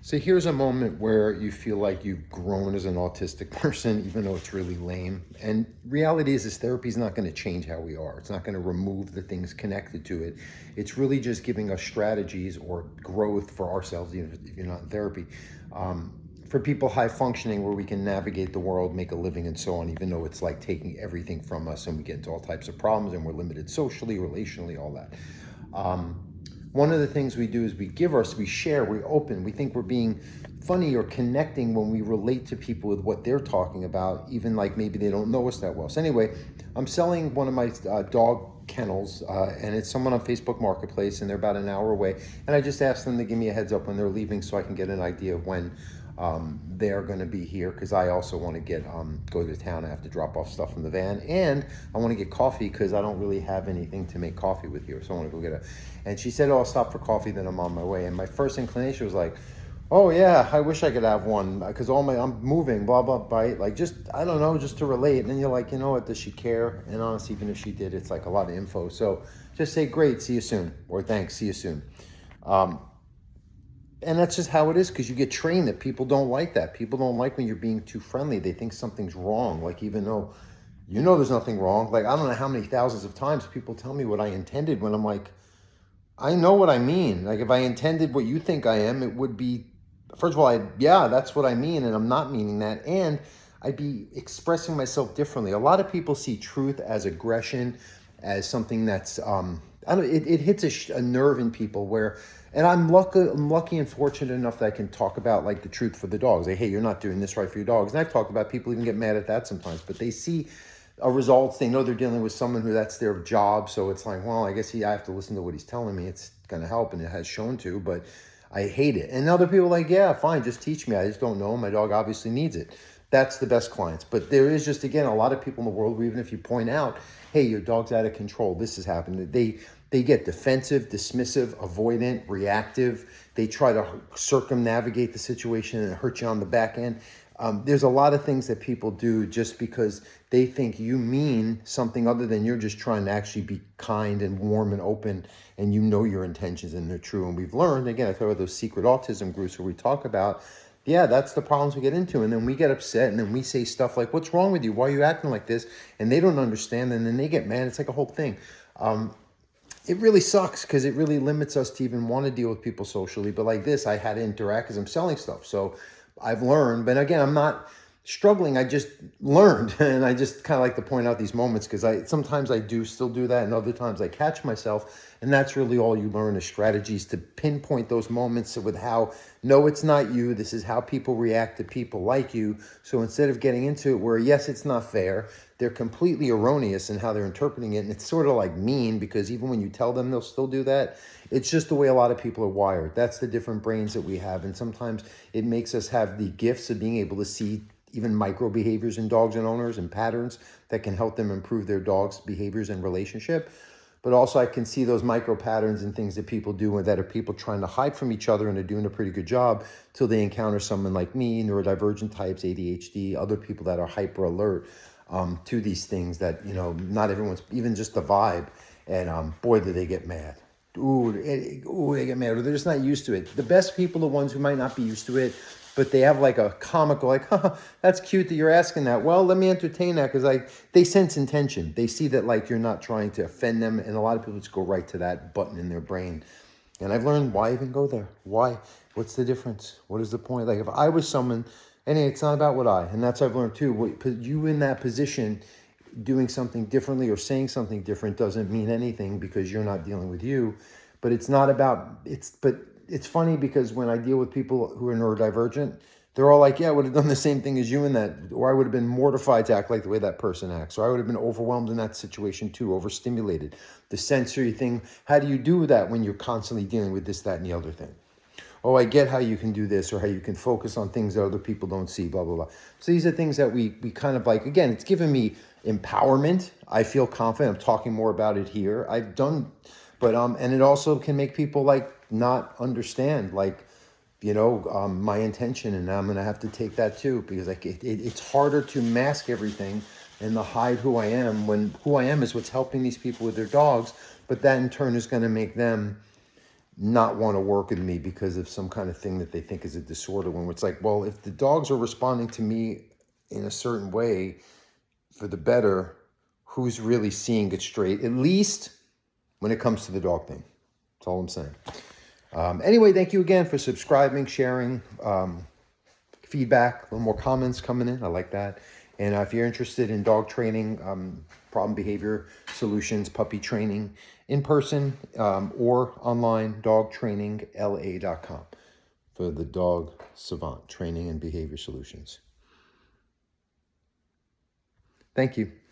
So here's a moment where you feel like you've grown as an autistic person, even though it's really lame. And reality is, this therapy is not going to change how we are. It's not going to remove the things connected to it. It's really just giving us strategies or growth for ourselves, even if you're not in therapy, for people high functioning, where we can navigate the world, make a living, and so on, even though it's like taking everything from us and we get into all types of problems and we're limited socially, relationally, all that. One of the things we do is we share, we open, we think we're being funny or connecting when we relate to people with what they're talking about, even like maybe they don't know us that well. So anyway, I'm selling one of my dog kennels, and it's someone on Facebook Marketplace, and they're about an hour away. And I just asked them to give me a heads up when they're leaving so I can get an idea of when they're going to be here, because I also want to go to town. I have to drop off stuff from the van, and I want to get coffee because I don't really have anything to make coffee with here. So I want to go get and she said, oh, I'll stop for coffee, then I'm on my way. And my first inclination was like, oh yeah, I wish I could have one, because I'm moving, blah, blah, right? Like, just, I don't know, just to relate. And then you're like, you know what, does she care? And honestly, even if she did, it's like a lot of info. So just say, great, see you soon. Or thanks, see you soon. And that's just how it is, because you get trained that people don't like that. People don't like when you're being too friendly. They think something's wrong. Like, even though you know there's nothing wrong. Like, I don't know how many thousands of times people tell me what I intended when I'm like, I know what I mean. Like, if I intended what you think I am, it would be, first of all, yeah, that's what I mean, and I'm not meaning that. And I'd be expressing myself differently. A lot of people see truth as aggression, as something that's, it hits a nerve in people where, and I'm lucky and fortunate enough that I can talk about like the truth for the dogs. Like, hey, you're not doing this right for your dogs. And I've talked about, people even get mad at that sometimes, but they see a results. They know they're dealing with someone who that's their job. So it's like, well, I guess I have to listen to what he's telling me. It's going to help, and it has shown to, but I hate it. And other people are like, yeah, fine, just teach me. I just don't know. My dog obviously needs it. That's the best clients. But there is just, again, a lot of people in the world where even if you point out, hey, your dog's out of control, this has happened, they get defensive, dismissive, avoidant, reactive. They try to circumnavigate the situation and hurt you on the back end. There's a lot of things that people do just because they think you mean something other than you're just trying to actually be kind and warm and open, and you know your intentions and they're true. And we've learned, again, I talk about those secret autism groups where we talk about, yeah, that's the problems we get into. And then we get upset, and then we say stuff like, what's wrong with you? Why are you acting like this? And they don't understand, and then they get mad. It's like a whole thing. It really sucks because it really limits us to even want to deal with people socially. But like this, I had to interact because I'm selling stuff. So I've learned, but again, I'm not struggling. I just learned, and I just kind of like to point out these moments because sometimes I do still do that, and other times I catch myself, and that's really all you learn is strategies to pinpoint those moments with how, no, it's not you. This is how people react to people like you. So instead of getting into it where, yes, it's not fair, they're completely erroneous in how they're interpreting it, and it's sort of like mean because even when you tell them, they'll still do that. It's just the way a lot of people are wired. That's the different brains that we have. And sometimes it makes us have the gifts of being able to see even micro behaviors in dogs and owners and patterns that can help them improve their dog's behaviors and relationship. But also I can see those micro patterns and things that people do that are people trying to hide from each other, and are doing a pretty good job till they encounter someone like me, neurodivergent types, ADHD, other people that are hyper alert to these things that, you know, not everyone's, even just the vibe. And boy, do they get mad. They get mad, or they're just not used to it. The best people are the ones who might not be used to it, but they have like a comical, like, that's cute that you're asking that. Well, let me entertain that, because they sense intention. They see that like you're not trying to offend them, and a lot of people just go right to that button in their brain. And I've learned, why even go there? Why? What's the difference? What is the point? Like, if I was someone, and it's not about and that's what I've learned too. Put you in that position, doing something differently or saying something different doesn't mean anything because you're not dealing with you. But it's not about, but it's funny because when I deal with people who are neurodivergent, they're all like, yeah, I would have done the same thing as you in that, or I would have been mortified to act like the way that person acts, or I would have been overwhelmed in that situation too, overstimulated. The sensory thing, how do you do that when you're constantly dealing with this, that, and the other thing? Oh, I get how you can do this, or how you can focus on things that other people don't see, blah, blah, blah. So these are things that we kind of like, again, it's given me empowerment. I feel confident. I'm talking more about it here. I've done, but, and it also can make people like not understand, like, you know, my intention. And I'm going to have to take that too, because like it's harder to mask everything and to hide who I am when who I am is what's helping these people with their dogs. But that in turn is going to make them not want to work with me because of some kind of thing that they think is a disorder, when it's like, well, if the dogs are responding to me in a certain way for the better, who's really seeing it straight, at least when it comes to the dog thing. That's all I'm saying. Anyway, thank you again for subscribing, sharing, feedback, a little more comments coming in. I like that. And if you're interested in dog training, problem behavior solutions, puppy training, in person or online, dogtrainingla.com for the dog savant, training and behavior solutions. Thank you.